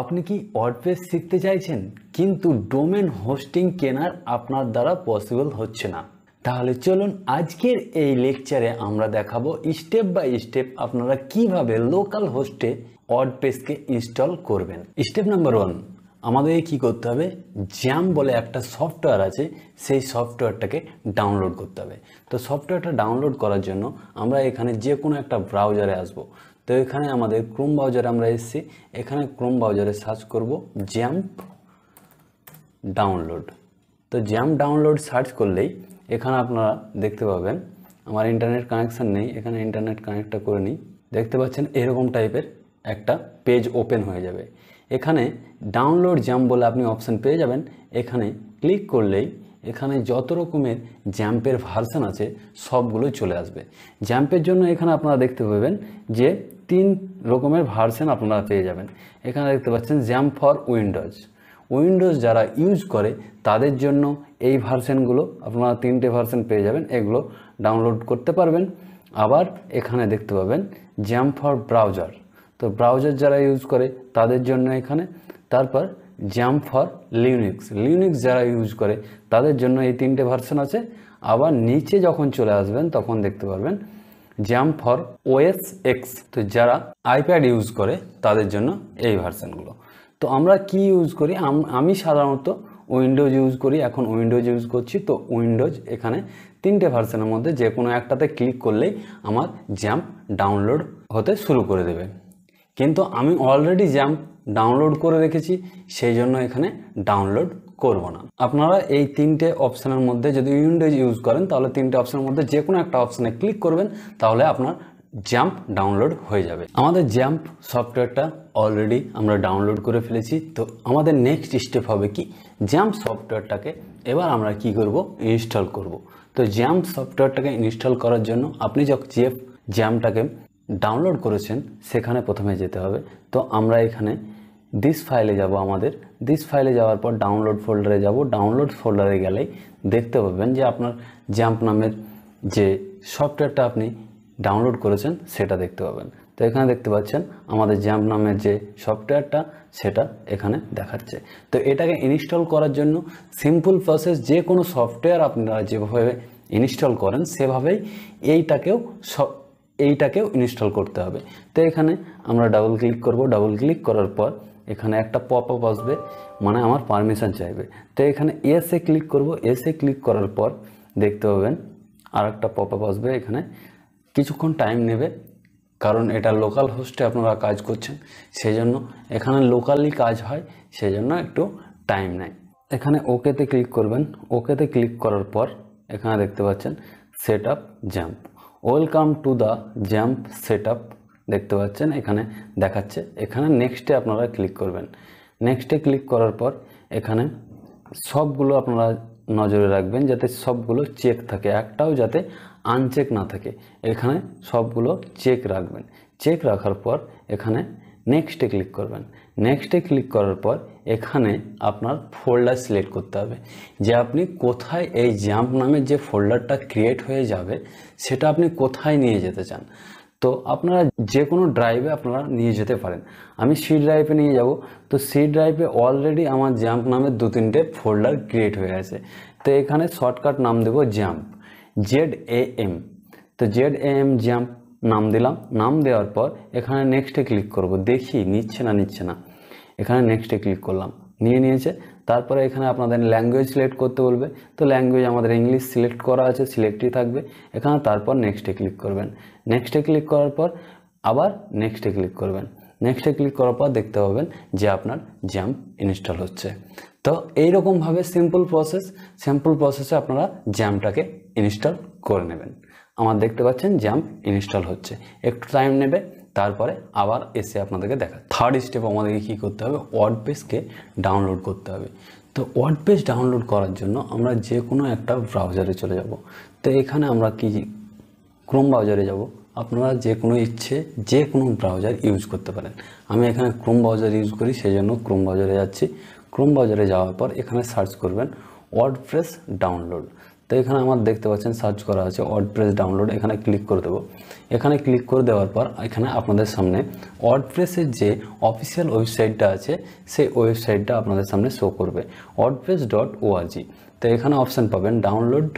আপনি কি ওয়ার্ডপ্রেস শিখতে চাইছেন কিন্তু ডোমেন হোস্টিং কেনার আপনার দ্বারা পসিবল হচ্ছে না? তাহলে চলুন আজকের এই লেকচারে আমরা দেখাবো স্টেপ বাই স্টেপ আপনারা কিভাবে লোকাল হোস্টে ওয়ার্ডপ্রেসকে ইনস্টল করবেন। স্টেপ নাম্বার 1, আমাদের কি করতে হবে, জ্যাম বলে একটা সফটওয়্যার আছে, সেই সফটওয়্যারটাকে ডাউনলোড করতে হবে। তো সফটওয়্যারটা ডাউনলোড করার জন্য আমরা এখানে যে কোনো একটা ব্রাউজারে আসব। তো এখানে আমাদের ক্রোম ব্রাউজারে আমরা এসেছি, এখানে ক্রোম ব্রাউজারে সার্চ করব জ্যাম্প ডাউনলোড। তো জ্যাম্প ডাউনলোড সার্চ করলেই এখানে আপনারা দেখতে পাবেন, আমার ইন্টারনেট কানেকশান নেই, এখানে ইন্টারনেট কানেক্টটা করে নিই। দেখতে পাচ্ছেন এরকম টাইপের একটা পেজ ওপেন হয়ে যাবে। এখানে ডাউনলোড জ্যাম্প বলে আপনি অপশান পেয়ে যাবেন। এখানে ক্লিক করলেই এখানে যত রকমের জ্যাম্পের ভার্সন আছে সবগুলো চলে আসবে। জ্যাম্পের জন্য এখানে আপনারা দেখতে পাবেন যে 3 রকমের ভার্সন আপনারা পেয়ে যাবেন। এখানে দেখতে পাচ্ছেন জ্যাম্প ফর উইন্ডোজ যারা ইউজ করে তাদের জন্য এই ভার্সনগুলো আপনারা 3টে ভার্সন পেয়ে যাবেন, এগুলো ডাউনলোড করতে পারবেন। আবার এখানে দেখতে পাবেন জ্যাম্প ফর ব্রাউজার, তো ব্রাউজার যারা ইউজ করে তাদের জন্য এখানে। তারপর জ্যাম্প ফর লিউনিক্স যারা ইউজ করে তাদের জন্য এই 3টে ভার্সন আছে। আবার নিচে যখন চলে আসবেন তখন দেখতে পারবেন জ্যাম্প ফর OS X, তো যারা আইপ্যাড ইউজ করে তাদের জন্য এই ভার্সনগুলো। তো আমরা কি ইউজ করি, আমি সাধারণত উইন্ডোজ ইউজ করি, এখন উইন্ডোজ ইউজ করছি। তো উইন্ডোজ এখানে 3টে ভার্সনের মধ্যে যে কোনো একটাতে ক্লিক করলেই আমার জ্যাম্প ডাউনলোড হতে শুরু করে দেবে। কিন্তু আমি অলরেডি জ্যাম্প ডাউনলোড করে রেখেছি, সেই জন্য এখানে ডাউনলোড করব না। আপনারা এই 3টে অপশানের মধ্যে যদি উইন্ডোজ ইউজ করেন তাহলে 3টে অপশানের মধ্যে যে কোনো একটা অপশানে ক্লিক করবেন, তাহলে আপনার জ্যাম্প ডাউনলোড হয়ে যাবে। আমাদের জ্যাম্প সফটওয়্যারটা অলরেডি আমরা ডাউনলোড করে ফেলেছি। তো আমাদের নেক্সট স্টেপ হবে কি, জ্যাম্প সফটওয়্যারটাকে এবার আমরা কি করব, ইনস্টল করব। তো জ্যাম্প সফটওয়্যারটাকে ইনস্টল করার জন্য আপনি যখন জ্যাম্পটাকে ডাউনলোড করেছেন সেখানে প্রথমে যেতে হবে। তো আমরা এখানে দিস ফাইলে যাব, আমাদের দিস ফাইলে যাওয়ার পর ডাউনলোড ফোল্ডারে যাব। ডাউনলোড ফোল্ডারে গেলেই দেখতে পাবেন যে আপনার জ্যাম্প নামের যে সফটওয়্যারটা আপনি ডাউনলোড করেছেন সেটা দেখতে পাবেন। তো এখানে দেখতে পাচ্ছেন আমাদের জ্যাম্প নামের যে সফটওয়্যারটা সেটা এখানে দেখাচ্ছে। তো এটাকে ইনস্টল করার জন্য সিম্পল প্রসেস, যে কোনো সফটওয়্যার আপনারা যেভাবে ইনস্টল করেন সেভাবেই এইটাকেও ইনস্টল করতে হবে। তো এখানে আমরা ডাবল ক্লিক করব। ডাবল ক্লিক করার পর এখানে একটা পপ আপ আসবে, মানে আমার পারমিশন চাইবে। তো এখানে এসে ক্লিক করব। এসে ক্লিক করার পর দেখতে পাবেন আর একটা পপ আপ আসবে। এখানে কিছুক্ষণ টাইম নেবে, কারণ এটা লোকাল হোস্টে আপনারা কাজ করছেন, সেই জন্য এখানে লোকালি কাজ হয়, সেই জন্য একটু টাইম নেয়। এখানে ওকেতে ক্লিক করবেন। ওকেতে ক্লিক করার পর এখানে দেখতে পাচ্ছেন set up XAMPP, welcome to the XAMPP set up দেখতে পাচ্ছেন এখানে দেখাচ্ছে। এখানে নেক্সটে আপনারা ক্লিক করবেন। নেক্সটে ক্লিক করার পর এখানে সবগুলো আপনারা নজরে রাখবেন যাতে সবগুলো চেক থাকে, একটাও যাতে আনচেক না থাকে। এখানে সবগুলো চেক রাখবেন। চেক রাখার পর এখানে নেক্সটে ক্লিক করবেন। নেক্সটে ক্লিক করার পর এখানে আপনার ফোল্ডার সিলেক্ট করতে হবে যে আপনি কোথায় এই জ্যাম্প নামের যে ফোল্ডারটা ক্রিয়েট হয়ে যাবে সেটা আপনি কোথায় নিয়ে যেতে চান। তো আপনারা যে কোনো ড্রাইভে আপনারা নিয়ে যেতে পারেন। আমি সি ড্রাইভে নিয়ে যাব। তো সি ড্রাইভে অলরেডি আমার জ্যাম্প নামের 2-3টে ফোল্ডার ক্রিয়েট হয়ে গেছে। তো এখানে শর্টকাট নাম দেব জ্যাম্প, ZAM। তো ZAM জ্যাম্প নাম দিলাম। নাম দেওয়ার পর এখানে নেক্সটে ক্লিক করব, দেখি নিচ্ছে না। এখানে নেক্সটে ক্লিক করলাম, নিয়েছে। তারপরে এখানে আপনাদের ল্যাঙ্গুয়েজ সিলেক্ট করতে বলবে। তো ল্যাঙ্গুয়েজ আমাদের ইংলিশ সিলেক্ট করা আছে, সিলেক্টই থাকবে এখানে। তারপর নেক্সটে ক্লিক করবেন। নেক্সটে ক্লিক করার পর আবার নেক্সটে ক্লিক করবেন। নেক্সটে ক্লিক করার পর দেখতে পাবেন যে আপনার জ্যাম্প ইনস্টল হচ্ছে। তো এইরকমভাবে সিম্পল প্রসেসে আপনারা জ্যাম্পটাকে ইনস্টল করে নেবেন। আমার দেখতে পাচ্ছেন জ্যাম্প ইনস্টল হচ্ছে, একটু টাইম নেবে, তারপরে আবার এসে আপনাদেরকে দেখা। থার্ড স্টেপ আমাদেরকে কী করতে হবে, ওয়ার্ডপ্রেসকে ডাউনলোড করতে হবে। তো ওয়ার্ডপ্রেস ডাউনলোড করার জন্য আমরা যে কোনো একটা ব্রাউজারে চলে যাব। তো এখানে আমরা ক্রোম ব্রাউজারে যাব। আপনারা যে কোনো ব্রাউজার ইউজ করতে পারেন। আমি এখানে ক্রোম ব্রাউজার ইউজ করি, সেই জন্য ক্রোম ব্রাউজারে যাচ্ছি। ক্রোম ব্রাউজারে যাওয়ার পর এখানে সার্চ করবেন ওয়ার্ডপ্রেস ডাউনলোড। তো এখানে আমার দেখতে পাচ্ছেন সার্চ করা আছে ওয়ার্ডপ্রেস ডাউনলোড, এখানে ক্লিক করে দেবো। এখানে ক্লিক করে দেওয়ার পর এখানে আপনাদের সামনে ওয়ার্ডপ্রেসের যে অফিসিয়াল ওয়েবসাইটটা আছে সেই ওয়েবসাইটটা আপনাদের সামনে শো করবে, wordpress.org। তো এখানে অপশান পাবেন ডাউনলোড,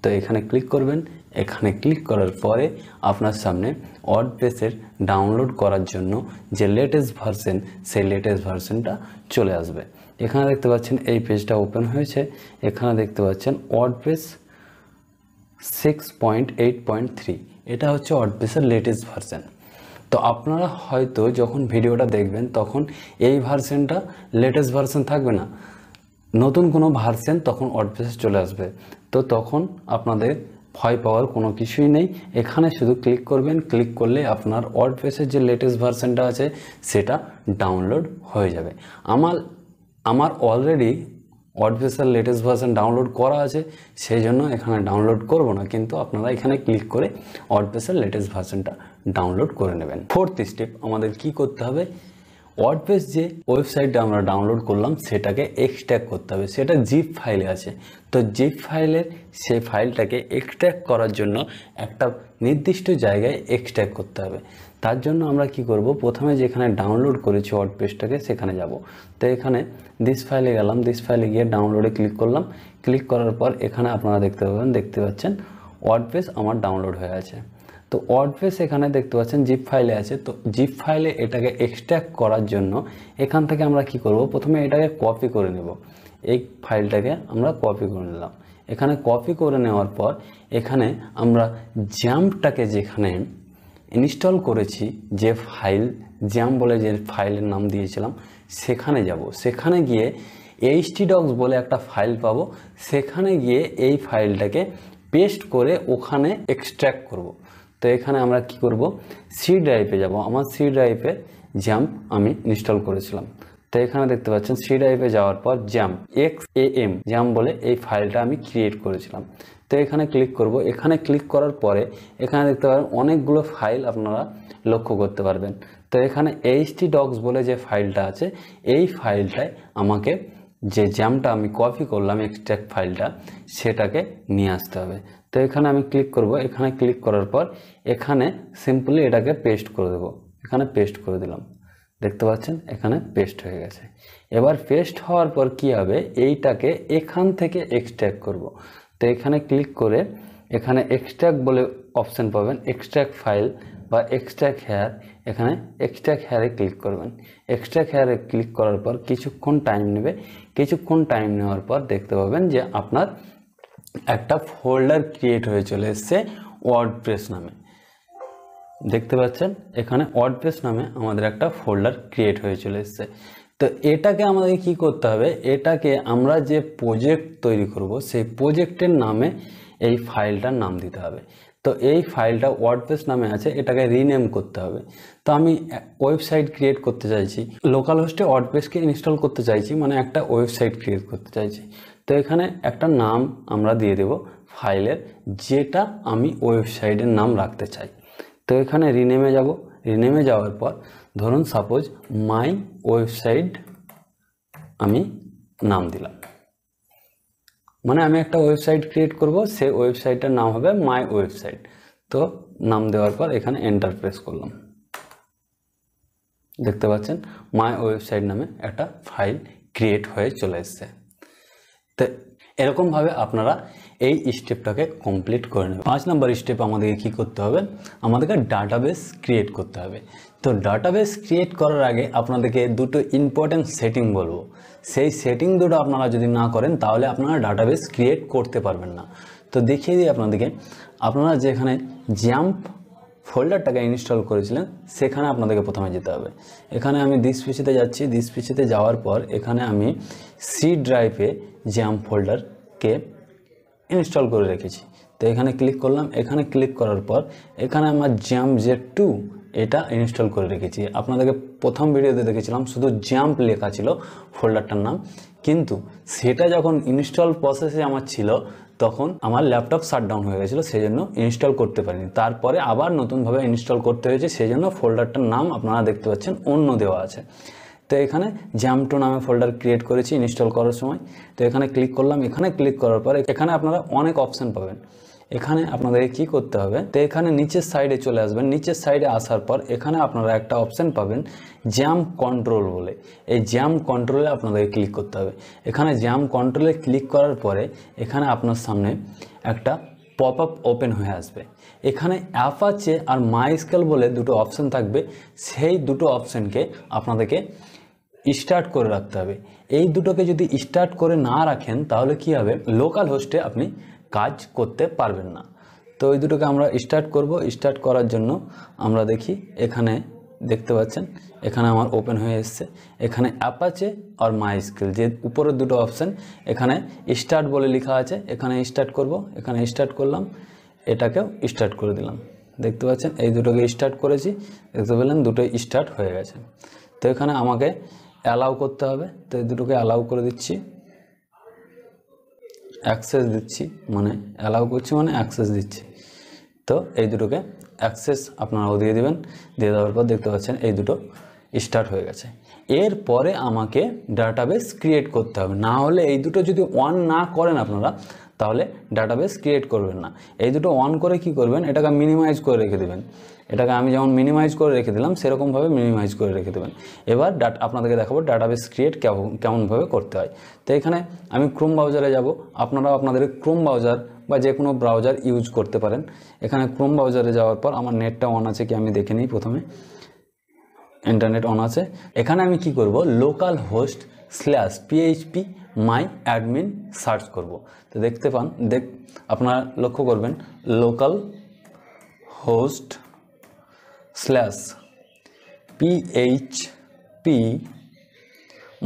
তো এখানে ক্লিক করবেন। এখানে ক্লিক করার পরে আপনার সামনে ওয়ার্ডপ্রেসের ডাউনলোড করার জন্য যে লেটেস্ট ভার্সন সেই লেটেস্ট ভার্সনটা চলে আসবে। এখানে দেখতে পাচ্ছেন এই পেজটা ওপেন হয়েছে। এখানে দেখতে পাচ্ছেন ওয়ার্ডপ্রেস 6.8.3, এটা হচ্ছে ওয়ার্ডপ্রেসের লেটেস্ট ভার্সন। তো আপনারা হয়তো যখন ভিডিওটা দেখবেন তখন এই ভার্সনটা লেটেস্ট ভার্সন থাকবে না, নতুন কোনো ভার্সন তখন ওয়ার্ডপ্রেসে চলে আসবে। তো তখন আপনাদের ভয় পাওয়ার কোনো কিছুই নেই। এখানে শুধু ক্লিক করবেন, ক্লিক করলে আপনার ওয়ার্ডপ্রেসের যে লেটেস্ট ভার্সনটা আছে সেটা ডাউনলোড হয়ে যাবে। আমার অলরেডি ওয়ার্ডপ্রেসের লেটেস্ট ভার্সন ডাউনলোড করা আছে, সেই জন্য এখানে ডাউনলোড করব না, কিন্তু আপনারা এখানে ক্লিক করে ওয়ার্ডপ্রেসের লেটেস্ট ভার্সনটা ডাউনলোড করে নেবেন। ফোর্থ স্টেপ আমাদের কি করতে হবে, ওয়ার্ডপ্রেস যে ওয়েবসাইটটা আমরা ডাউনলোড করলাম সেটাকে এক্সট্র্যাক্ট করতে হবে। সেটা জিপ ফাইলে আছে, তো জিপ ফাইলের সেই ফাইলটাকে এক্সট্র্যাক্ট করার জন্য একটা নির্দিষ্ট জায়গায় এক্সট্র্যাক্ট করতে হবে। তার জন্য আমরা কি করব, প্রথমে যেখানে ডাউনলোড করেছি ওয়ার্ডপ্রেসটাকে সেখানে যাব। তো এখানে দিস ফাইলে গেলাম, দিস ফাইলে গিয়ে ডাউনলোডে ক্লিক করলাম। ক্লিক করার পর এখানে আপনারা দেখতে পাচ্ছেন ওয়ার্ডপ্রেস আমার ডাউনলোড হয়ে আছে। তো ওয়ার্ডপ্রেস এখানে দেখতে পাচ্ছেন জিপ ফাইলে আছে। তো জিপ ফাইলে এটাকে এক্সট্র্যাক্ট করার জন্য এখান থেকে আমরা কি করব, প্রথমে এটাকে কপি করে নেব। এই ফাইলটাকে আমরা কপি করে নিলাম। এখানে কপি করে নেওয়ার পর এখানে আমরা জ্যাম্পটাকে যেখানে ইনস্টল করেছি, যে ফাইল জ্যাম্প বলে যে ফাইলের নাম দিয়েছিলাম সেখানে যাব। সেখানে গিয়ে htdocs বলে একটা ফাইল পাবো, সেখানে গিয়ে এই ফাইলটাকে পেস্ট করে ওখানে এক্সট্র্যাক্ট করব। তো এখানে আমরা কি করব, সি ড্রাইভে যাব। আমার সি ড্রাইভে জ্যাম্প আমি ইনস্টল করেছিলাম। তো এখানে দেখতে পাচ্ছেন সি ড্রাইভে যাওয়ার পর জ্যাম্প বলে এই ফাইলটা আমি ক্রিয়েট করেছিলাম। তো এখানে ক্লিক করব। এখানে ক্লিক করার পরে এখানে দেখতে পাবেন অনেকগুলো ফাইল আপনারা লক্ষ্য করতে পারবেন। তো এখানে htdocs বলে যে ফাইলটা আছে, এই ফাইলটায় আমাকে যে জ্যাম্পটা আমি কপি করলাম এক্সট্র্যাক্ট ফাইলটা সেটাকে নিয়ে আসতে হবে। তো এখানে আমি ক্লিক করব। এখানে ক্লিক করার পর এখানে সিম্পলি এটাকে পেস্ট করে দেব। এখানে পেস্ট করে দিলাম, দেখতে পাচ্ছেন এখানে পেস্ট হয়ে গেছে। এবার পেস্ট হওয়ার পর কি হবে, এইটাকে এখান থেকে এক্সট্র্যাক্ট করব। তো এখানে ক্লিক করে এখানে এক্সট্র্যাক্ট বলে অপশান পাবেন, এক্সট্র্যাক্ট ফাইল বা এক্সট্র্যাক্ট হেয়ার। এখানে এক্সট্র্যাক্ট হেয়ারে ক্লিক করবেন। এক্সট্র্যাক্ট হেয়ারে ক্লিক করার পর কিছুক্ষণ টাইম নেবে। কিছুক্ষণ টাইম নেওয়ার পর দেখতে পাবেন যে আপনার একটা ফোল্ডার ক্রিয়েট হয়ে চলে এসছে ওয়ার্ডপ্রেস নামে। দেখতে পাচ্ছেন এখানে ওয়ার্ডপ্রেস নামে আমাদের একটা ফোল্ডার ক্রিয়েট হয়ে চলে এসছে। তো এটাকে আমাদের কি করতে হবে, এটাকে আমরা যে প্রজেক্ট তৈরি করব সেই প্রজেক্টের নামে এই ফাইলটার নাম দিতে হবে। তো এই ফাইলটা ওয়ার্ডপ্রেস নামে আছে, এটাকে রিনেম করতে হবে। তো আমি ওয়েবসাইট ক্রিয়েট করতে চাইছি, লোকাল হোস্টে ওয়ার্ডপ্রেসকে ইনস্টল করতে চাইছি, মানে একটা ওয়েবসাইট ক্রিয়েট করতে চাইছি। তো এখানে একটা নাম আমরা দিয়ে দেব ফাইলের, যেটা আমি ওয়েবসাইটের নাম রাখতে চাই। তো এখানে রিনেমে যাব। রিনেমে যাওয়ার পর ধরুন সাপোজ মাই ওয়েবসাইট আমি নাম দিলাম, মানে আমি একটা ওয়েবসাইট ক্রিয়েট করব, সেই ওয়েবসাইটের নাম হবে মাই ওয়েবসাইট। তো নাম দেওয়ার পর এখানে এন্টার প্রেস করলাম। দেখতে পাচ্ছেন মাই ওয়েবসাইট নামে একটা ফাইল ক্রিয়েট হয়ে চলে এসছে। তো এরকমভাবে আপনারা এই স্টেপটাকে কমপ্লিট করে নেবেন। 5 নম্বর স্টেপ আমাদেরকে কী করতে হবে, আমাদেরকে ডাটাবেস ক্রিয়েট করতে হবে। তো ডাটাবেস ক্রিয়েট করার আগে আপনাদেরকে দুটো ইম্পর্ট্যান্ট সেটিং বলবো। সেই সেটিং দুটো আপনারা যদি না করেন তাহলে আপনারা ডাটাবেস ক্রিয়েট করতে পারবেন না। তো দেখিয়ে দিই আপনাদেরকে, আপনারা যেখানে জ্যাম্প ফোল্ডারটাকে ইনস্টল করেছিলেন সেখানে আপনাদেরকে প্রথমে যেতে হবে। এখানে আমি দিস পিসিতে যাচ্ছি। দিস পিসিতে যাওয়ার পর এখানে আমি সি ড্রাইভে জ্যাম্প ফোল্ডারকে ইনস্টল করে রেখেছি। তো এখানে ক্লিক করলাম। এখানে ক্লিক করার পর এখানে আমার জ্যাম্প Z2 এটা ইনস্টল করে রেখেছি। আপনাদেরকে প্রথম ভিডিওতে দেখেছিলাম শুধু জ্যাম্প লেখা ছিল ফোল্ডারটার নাম, কিন্তু সেটা যখন ইনস্টল প্রসেসে আমার ছিল তখন আমার ল্যাপটপ শাটডাউন হয়ে গেছিলো, সেই জন্য ইনস্টল করতে পারিনি। তারপরে আবার নতুনভাবে ইনস্টল করতে হয়েছে, সেই জন্য ফোল্ডারটার নাম আপনারা দেখতে পাচ্ছেন অন্য দেওয়া আছে। তো তো এখানে জ্যাম2 নামে ফোল্ডার ক্রিয়েট করেছি ইনস্টল করার সময়। তো এখানে ক্লিক করলাম। এখানে ক্লিক করার পরে এখানে আপনারা অনেক অপশান পাবেন। এখানে আপনাদেরকে কী করতে হবে, তো এখানে নিচের সাইডে চলে আসবেন। নিচের সাইডে আসার পর এখানে আপনারা একটা অপশান পাবেন জ্যাম কন্ট্রোল বলে। এই জ্যাম কন্ট্রোলে আপনাদেরকে ক্লিক করতে হবে। এখানে জ্যাম কন্ট্রোলে ক্লিক করার পরে এখানে আপনার সামনে একটা পপ আপ ওপেন হয়ে আসবে। এখানে অ্যাপাচে আর মাইস্কেল বলে দুটো অপশান থাকবে। সেই দুটো অপশানকে আপনাদেরকে স্টার্ট করে রাখতে হবে। এই দুটোকে যদি স্টার্ট করে না রাখেন তাহলে কি হবে, লোকাল হোস্টে আপনি কাজ করতে পারবেন না। তো এই দুটোকে আমরা স্টার্ট করব। স্টার্ট করার জন্য আমরা দেখি এখানে দেখতে পাচ্ছেন এখানে আমার ওপেন হয়ে এসছে। এখানে অ্যাপাচে আর মাইস্কেল যে উপরের দুটো অপশান এখানে স্টার্ট বলে লেখা আছে। এখানে স্টার্ট করব। এখানে স্টার্ট করলাম, এটাকেও স্টার্ট করে দিলাম। দেখতে পাচ্ছেন এই দুটোকে স্টার্ট করেছি, দেখতে পেলেন দুটোই স্টার্ট হয়ে গেছে। তো এখানে আমাকে অ্যালাউ করতে হবে। তো এই দুটোকে অ্যালাউ করে দিচ্ছি, অ্যাক্সেস দিচ্ছি, মানে অ্যালাউ করছি মানে অ্যাক্সেস দিচ্ছি। তো এই দুটোকে অ্যাক্সেস আপনারাও দিয়ে দেবেন। দিয়ে দেওয়ার পর দেখতে পাচ্ছেন এই দুটো স্টার্ট হয়ে গেছে। এরপরে আমাকে ডাটাবেস ক্রিয়েট করতে হবে, না হলে এই দুটো যদি অন না করেন আপনারা তাহলে ডাটাবেস ক্রিয়েট করবেন না। এই দুটো অন করে কি করবেন, এটাকে মিনিমাইজ করে রেখে দেবেন। এটাকে আমি যেমন মিনিমাইজ করে রেখে দিলাম সেরকমভাবে মিনিমাইজ করে রেখে দেবেন। এবার আপনাদেরকে দেখাবো ডাটাবেস ক্রিয়েট কেমনভাবে করতে হয়। তো এখানে আমি ক্রোম ব্রাউজারে যাব। আপনারাও আপনাদের ক্রোম ব্রাউজার বা যে কোনো ব্রাউজার ইউজ করতে পারেন। এখানে ক্রোম ব্রাউজারে যাওয়ার পর আমার নেটটা অন আছে কি আমি দেখে নিই। প্রথমে ইন্টারনেট অন আছে। এখানে আমি কি করব, লোকাল হোস্ট /php মাই অ্যাডমিন সার্চ করব। তো দেখতে পান, আপনারা লক্ষ্য করবেন লোকাল হোস্ট /php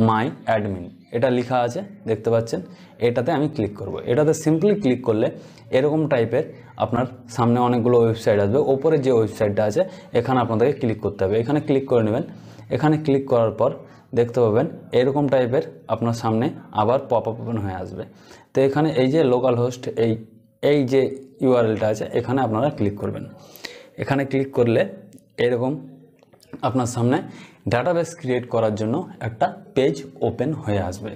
মাই অ্যাডমিন এটা লেখা আছে, দেখতে পাচ্ছেন। এটাতে আমি ক্লিক করব। এটাতে সিম্পলি ক্লিক করলে এরকম টাইপের আপনার সামনে অনেকগুলো ওয়েবসাইট আসবে। ওপরে যে ওয়েবসাইটটা আছে এখানে আপনাদেরকে ক্লিক করতে হবে। এখানে ক্লিক করে নেবেন। এখানে ক্লিক করার পর দেখতে পাবেন এরকম টাইপের আপনার সামনে আবার পপ আপ ওপেন হয়ে আসবে। তো এখানে এই যে লোকাল হোস্ট এই যে ইউআরএলটা আছে এখানে আপনারা ক্লিক করবেন। এখানে ক্লিক করলে এরকম আপনার সামনে ডাটাবেস ক্রিয়েট করার জন্য একটা পেজ ওপেন হয়ে আসবে।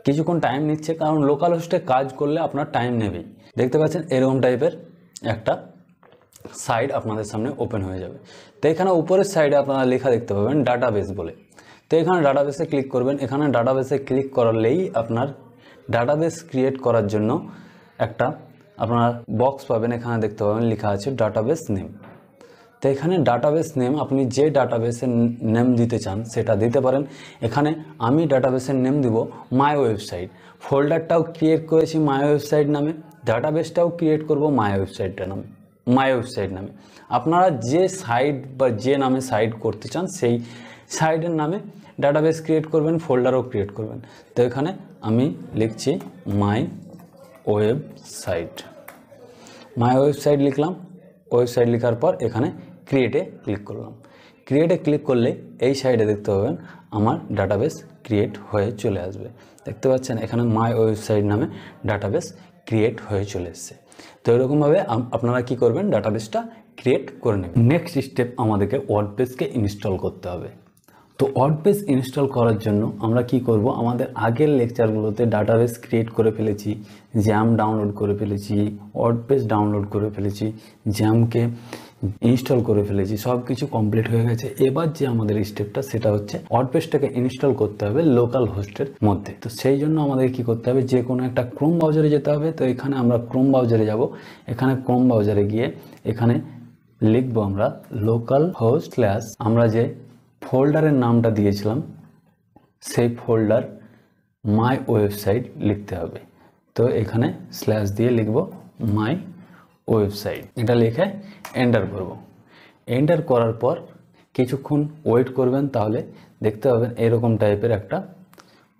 কিছুক্ষণ টাইম নিচ্ছে, কারণ লোকাল হোস্টে কাজ করলে আপনার টাইম নেবেই। দেখতে পাচ্ছেন এরকম টাইপের একটা সাইট আপনাদের সামনে ওপেন হয়ে যাবে। তো এখানে উপরের সাইডে আপনারা লেখা দেখতে পাবেন ডাটাবেস বলে। তো এখানে ডাটাবেসে ক্লিক করবেন। এখানে ডাটাবেসে ক্লিক করলেই আপনার ডাটাবেস ক্রিয়েট করার জন্য একটা আপনার বক্স পাবেন। এখানে দেখতে পাবেন লেখা আছে ডাটাবেস নেম। তো এখানে ডাটাবেস নেম আপনি যে ডাটাবেসের নেম দিতে চান সেটা দিতে পারেন। এখানে আমি ডাটাবেসের নেম দিব মাই ওয়েবসাইট। ফোল্ডারটাও ক্রিয়েট করেছি মাই ওয়েবসাইট নামে, ডাটাবেসটাও ক্রিয়েট করব মাই ওয়েবসাইট নামে। আপনারা যে সাইট বা যে নামে সাইট করতে চান সেই সাইটের নামে ডাটাবেস ক্রিয়েট করবেন, ফোল্ডারও ক্রিয়েট করবেন। তো এখানে আমি লিখছি মাই ওয়েবসাইট লিখলাম। ওয়েবসাইট লেখার পর এখানে ক্রিয়েটে ক্লিক করলাম। ক্রিয়েটে ক্লিক করলে এই সাইডে দেখতে পাবেন আমার ডাটাবেস ক্রিয়েট হয়ে চলে আসবে। দেখতে পাচ্ছেন এখানে মাই ওয়েবসাইট নামে ডাটাবেস ক্রিয়েট হয়ে চলে এসছে। তো এরকমভাবে আপনারা কি করবেন, ডাটাবেসটা ক্রিয়েট করে নেবেন। নেক্সট স্টেপ আমাদেরকে ওয়ার্ডপ্রেসকে ইনস্টল করতে হবে। তো ওয়ার্ডপ্রেস ইনস্টল করার জন্য আমরা কি করব, আমাদের আগের লেকচারগুলোতে ডাটাবেস ক্রিয়েট করে ফেলেছি, জ্যাম ডাউনলোড করে ফেলেছি, ওয়ার্ডপ্রেস ডাউনলোড করে ফেলেছি, জ্যামকে ইনস্টল করে ফেলেছি, সব কিছু কমপ্লিট হয়ে গেছে। এবার যে আমাদের স্টেপটা সেটা হচ্ছে ওয়ার্ডপ্রেসটাকে ইনস্টল করতে হবে লোকাল হোস্টের মধ্যে। তো সেই জন্য আমাদের কি করতে হবে, যে কোনো একটা ক্রোম ব্রাউজারে যেতে হবে। তো এখানে আমরা ক্রোম ব্রাউজারে যাব। এখানে ক্রোম ব্রাউজারে গিয়ে এখানে লিখবো আমরা লোকাল হোস্ট / আমরা যে ফোল্ডারের নামটা দিয়েছিলাম সেই ফোল্ডার মাই ওয়েবসাইট লিখতে হবে। তো এখানে স্ল্যাশ দিয়ে লিখব মাই ওয়েবসাইট। এটা লিখে এন্টার করব। এন্টার করার পর কিছুক্ষণ ওয়েট করবেন, তাহলে দেখতে পাবেন এরকম টাইপের একটা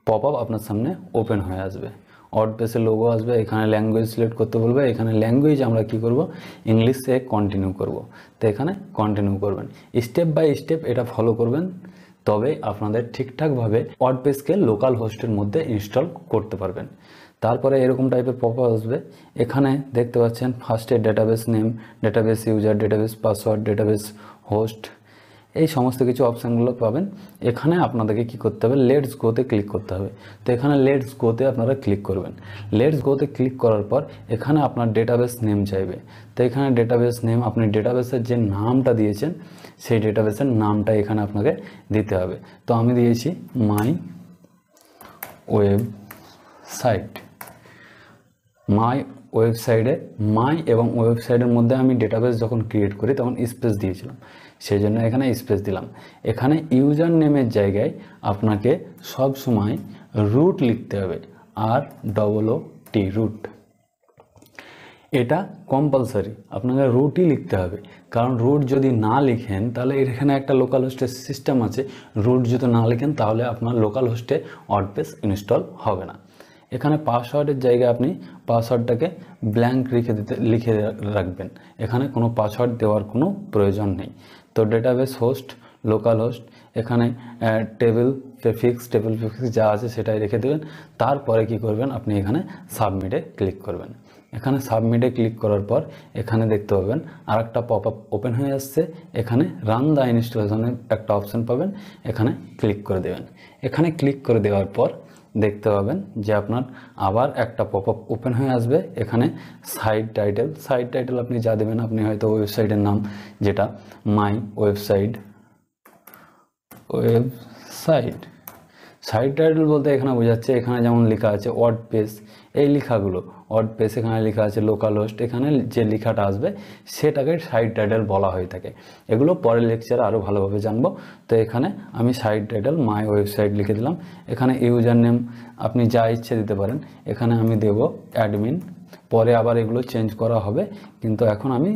পপ আপ আপনার সামনে ওপেন হয়ে আসবে। ওয়ার্ডপ্রেসের লোগো আসবে। এখানে ল্যাঙ্গুয়েজ সিলেক্ট করতে বলবে। এখানে ল্যাঙ্গুয়েজ আমরা কি করব, ইংলিশে কন্টিনিউ করব। তো এখানে কন্টিনিউ করবেন। স্টেপ বাই স্টেপ এটা ফলো করবেন, তবে আপনাদের ঠিকঠাকভাবে ওয়ার্ডপ্রেসকে লোকাল হোস্টের মধ্যে ইনস্টল করতে পারবেন। তারপরে এরকম টাইপের পপ আপ আসবে। এখানে দেখতে পাচ্ছেন ফার্স্টে database name, database user, database password, database host, এই সমস্ত কিছু অপশানগুলো পাবেন। এখানে আপনাদেরকে কি করতে হবে, লেটস গোতে ক্লিক করতে হবে। তো এখানে লেটস গোতে আপনারা ক্লিক করবেন। লেটস গোতে ক্লিক করার পর এখানে আপনার ডেটাবেস নেম চাইবে। তো এখানে ডেটাবেস নেম, আপনি ডেটাবেসের যে নামটা দিয়েছেন সেই ডেটাবেসের নামটা এখানে আপনাকে দিতে হবে। তো আমি দিয়েছি মাই ওয়েবসাইট। মাই ওয়েবসাইটে মাই এবং ওয়েবসাইটের মধ্যে আমি ডেটাবেস যখন ক্রিয়েট করি তখন স্পেস দিয়েছিলাম, সেই জন্য এখানে স্পেস দিলাম। এখানে ইউজার নেমের জায়গায় আপনাকে সব সময় রুট লিখতে হবে, ROOT, রুট। এটা কম্পালসারি, আপনাকে রুটই লিখতে হবে, কারণ রুট যদি না লিখেন তাহলে এখানে একটা লোকাল হোস্টের সিস্টেম আছে, রুট যদি না লিখেন তাহলে আপনার লোকাল হোস্টে ওয়ার্ডপ্রেস ইনস্টল হবে না। এখানে পাসওয়ার্ডের জায়গায় আপনি পাসওয়ার্ডটাকে ব্ল্যাঙ্ক লিখে রাখবেন, এখানে কোনো পাসওয়ার্ড দেওয়ার কোনো প্রয়োজন নেই। তো ডেটাবেস হোস্ট, লোকাল হোস্ট, এখানে টেবিল প্রিফিক্স যা আছে সেটাই রেখে দেবেন। তারপরে কি করবেন, আপনি এখানে সাবমিটে ক্লিক করবেন। এখানে সাবমিটে ক্লিক করার পর এখানে দেখতে পাবেন আর একটা পপআপ ওপেন হয়ে আসছে। এখানে রান দ্য ইনস্টলেশনের একটা অপশান পাবেন, এখানে ক্লিক করে দেবেন। এখানে ক্লিক করে দেওয়ার পর দেখতে পাবেন যে আপনার আবার একটা পপআপ ওপেন হয়ে আসবে। এখানে সাইট টাইটেল আপনি যা দেবেন, আপনি হয়তো ওয়েবসাইটের নাম যেটা মাই ওয়েবসাইট। সাইট টাইটেল বলতে এখানে বোঝাচ্ছে, এখানে যেমন লেখা আছে ওয়ার্ডপ্রেস, এই লেখাগুলো ওয়ার্ডপ্রেস, এখানে লেখা আছে লোকাল হোস্ট, এখানে যে লেখাটা আসবে সেটাকে সাইট টাইটেল বলা হয়ে থাকে। এগুলো পরের লেকচারে আরও ভালোভাবে জানবো। তো এখানে আমি সাইট টাইটেল মাই ওয়েবসাইট লিখে দিলাম। এখানে ইউজার নেম আপনি যা ইচ্ছে দিতে পারেন, এখানে আমি দেব অ্যাডমিন। পরে আবার এগুলো চেঞ্জ করা হবে, কিন্তু এখন আমি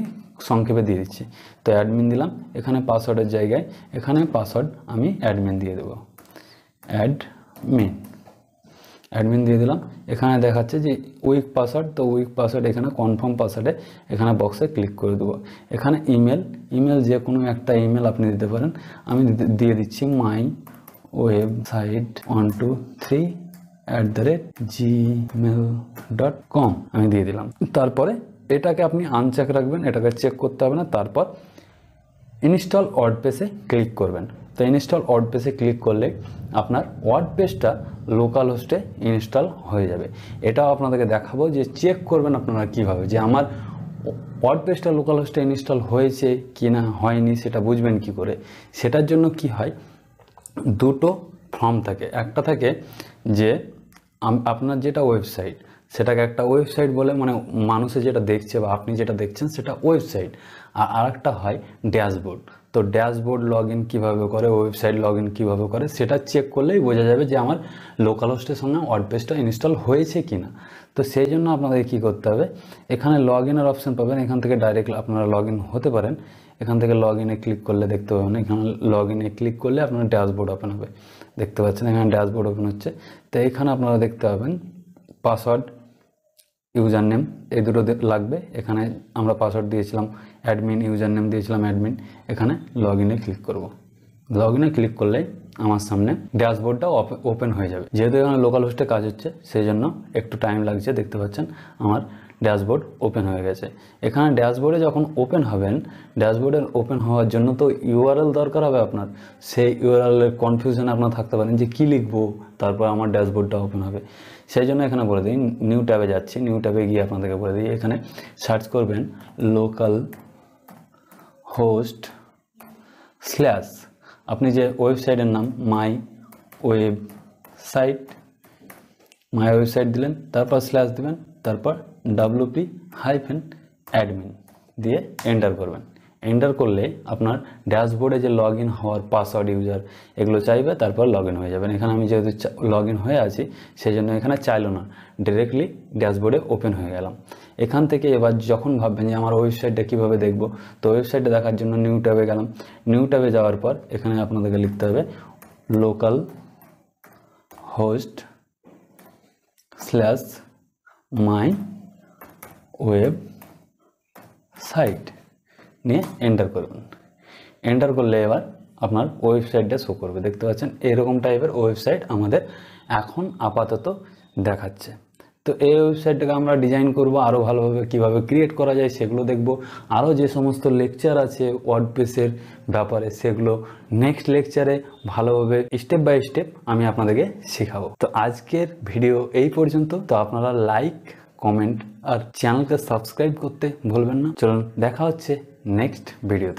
সংক্ষেপে দিয়ে দিচ্ছি। তো অ্যাডমিন দিলাম। এখানে পাসওয়ার্ডের জায়গায় এখানে পাসওয়ার্ড আমি অ্যাডমিন দিয়ে দেবো, অ্যাডমিন দিয়ে দিলাম। এখানে দেখাচ্ছে যে উইক পাসওয়ার্ড, তো উইক পাসওয়ার্ড এখানে কনফার্ম পাসওয়ার্ডে এখানে বক্সে ক্লিক করে দেবো। এখানে ইমেল যে কোনো একটা ইমেল আপনি দিতে পারেন। আমি দিয়ে দিচ্ছি মাই ওয়েবসাইট 123@gmail.com আমি দিয়ে দিলাম। তারপরে এটাকে আপনি আনচেক রাখবেন, এটাকে চেক করতে হবে না। তারপর ইনস্টল ওয়ার্ডপ্রেসে ক্লিক করবেন। তো ইনস্টল ওয়ার্ডপ্রেসে ক্লিক করলে আপনার ওয়ার্ডপ্রেসটা লোকাল হোস্টে ইনস্টল হয়ে যাবে। এটাও আপনাদেরকে দেখাবো যে চেক করবেন আপনারা কিভাবে, যে আমার ওয়ার্ডপ্রেসটা লোকাল হোস্টে ইনস্টল হয়েছে কি না হয়নি সেটা বুঝবেন কি করে। সেটার জন্য কি হয়, দুটো ফর্ম থাকে। একটা থাকে যে আপনার যেটা ওয়েবসাইট সেটাকে একটা ওয়েবসাইট বলে, মানে মানুষে যেটা দেখছে বা আপনি যেটা দেখছেন সেটা ওয়েবসাইট। আর আরেকটা হয় ড্যাশবোর্ড। তো ড্যাশবোর্ড লগ ইন কীভাবে করে, ওয়েবসাইট লগ ইন কীভাবে করে সেটা চেক করলেই বোঝা যাবে যে আমার লোকাল হোস্টের সঙ্গে ওয়ার্ডপ্রেসটা ইনস্টল হয়েছে কি না। তো সেই জন্য আপনাদের কী করতে হবে, এখানে লগ ইনের অপশান পাবেন, এখান থেকে ডাইরেক্ট আপনারা লগ ইন হতে পারেন। এখান থেকে লগ ইনে ক্লিক করলে দেখতে পাবেন, এখানে লগ ইনে ক্লিক করলে আপনার ড্যাশবোর্ড ওপেন হবে। দেখতে পাচ্ছেন এখানে ড্যাশবোর্ড ওপেন হচ্ছে। তো এখানে আপনারা দেখতে পাবেন পাসওয়ার্ড, ইউজার নেম, এই দুটো লাগবে। এখানে আমরা পাসওয়ার্ড দিয়েছিলাম অ্যাডমিন, ইউজার নেম দিয়েছিলাম অ্যাডমিন। এখানে লগ ইনে ক্লিক করব। লগ ইনে ক্লিক করলেই আমার সামনে ড্যাশবোর্ডটা ওপেন হয়ে যাবে। যেহেতু এখানে লোকাল হোস্টে কাজ হচ্ছে সেই জন্য একটু টাইম লাগছে। দেখতে পাচ্ছেন আমার ড্যাশবোর্ড ওপেন হয়ে গেছে। এখানে ড্যাশবোর্ডে যখন ওপেন হবেন, ড্যাশবোর্ডের ওপেন হওয়ার জন্য তো ইউআরএল দরকার হবে আপনার। সেই ইউআরএলের কনফিউশনে আপনার থাকতে পারেন যে কী লিখবো তারপর আমার ড্যাশবোর্ডটা ওপেন হবে। সেই জন্য এখানে বলে দিই, নিউ ট্যাবে যাচ্ছি। নিউ ট্যাবে গিয়ে আপনাদেরকে বলে দিই, এখানে সার্চ করবেন লোকাল হোস্ট স্ল্যাশ আপনি যে ওয়েবসাইটের নাম মাই ওয়েবসাইট দিলেন, তারপর স্ল্যাশ দিবেন, তারপর WP-admin দিয়ে এন্টার করবেন। এন্টার করলে আপনার ড্যাশবোর্ডে যে লগ ইন হওয়ার পাসওয়ার্ড, ইউজার এগুলো চাইবে, তারপর লগ ইন হয়ে যাবেন। এখানে আমি যেহেতু লগ ইন হয়ে আছি সেই জন্য এখানে চাইলো না, ডিরেক্টলি ড্যাশবোর্ডে ওপেন হয়ে গেলাম। এখান থেকে এবার যখন ভাববেন যে আমার ওয়েবসাইটটা কীভাবে দেখব, তো ওয়েবসাইটটা দেখার জন্য নিউ ট্যাবে গেলাম। নিউ ট্যাবে যাওয়ার পর এখানে আপনাদেরকে লিখতে হবে local host slash my website নিয়ে এন্টার করবেন। এন্টার করলে এবার আপনার ওয়েবসাইটটা শো করবে। দেখতে পাচ্ছেন এরকম টাইপের ওয়েবসাইট আমাদের এখন আপাতত দেখাচ্ছে। তো তো এই ওয়েবসাইটটাকে আমরা ডিজাইন করব, আরও ভালোভাবে কিভাবে ক্রিয়েট করা যায় সেগুলো দেখব। আরও যে সমস্ত লেকচার আছে ওয়ার্ডপ্রেসের ব্যাপারে সেগুলো নেক্সট লেকচারে ভালোভাবে স্টেপ বাই স্টেপ আমি আপনাদেরকে শেখাবো। তো আজকের ভিডিও এই পর্যন্ত। তো আপনারা লাইক, কমেন্ট আর চ্যানেলকে সাবস্ক্রাইব করতে ভুলবেন না। চলুন দেখা হচ্ছে নেক্সট ভিডিওতে।